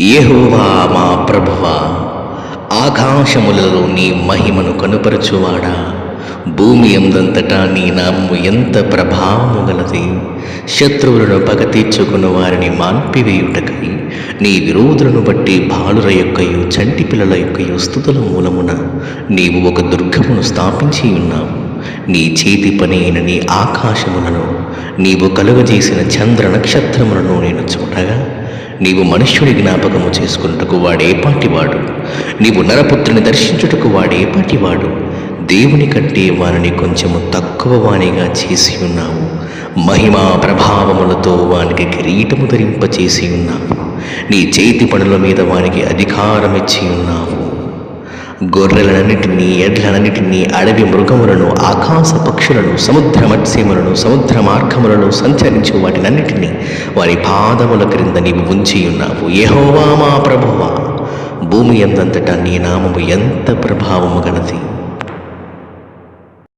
యెహోవా మా ప్రభువా, ఆకాశములలో నీ మహిమను కనుపరచువాడా, భూమి ఎందంతటా నీ నామము ఎంత ప్రభావము గలది. శత్రువులను పగ తీర్చుకున్న వారిని మాన్పివేయుటకై నీ విరోధులను బట్టి బాలుర యొక్కయు చంటి పిల్లల యొక్కయు స్తుతుల మూలమున నీవు ఒక దుర్గమును స్థాపించి ఉన్నావు. నీ చేతి పని అయిన నీ ఆకాశములను, నీవు కలుగజేసిన చంద్ర నక్షత్రములను నేను చూడగా, నీవు మనుష్యుని జ్ఞాపకము చేసుకున్నటకు వాడేపాటివాడు, నీవు నరపుత్రుని దర్శించుటకు వాడేపాటివాడు. దేవుని కంటే వారిని కొంచెము తక్కువ వానిగా చేసి ఉన్నావు. మహిమా ప్రభావములతో వానికి కిరీటము ధరింపచేసి ఉన్నావు. నీ చేతి పనుల మీద వానికి అధికారం ఇచ్చి ఉన్నావు. గొర్రెలన్నిటినీ, ఎడ్లనన్నిటినీ, అడవి మృగములను, ఆకాశ పక్షులను, సముద్ర మత్స్యములను, సముద్ర మార్గములలో సంచరించు వాటినన్నిటినీ వారి పాదముల క్రింద నీవు ఉంచి ఉన్నావు. యెహోవా మా ప్రభువా, భూమి ఎందంతటా నీ నామము ఎంత ప్రభావము గలది.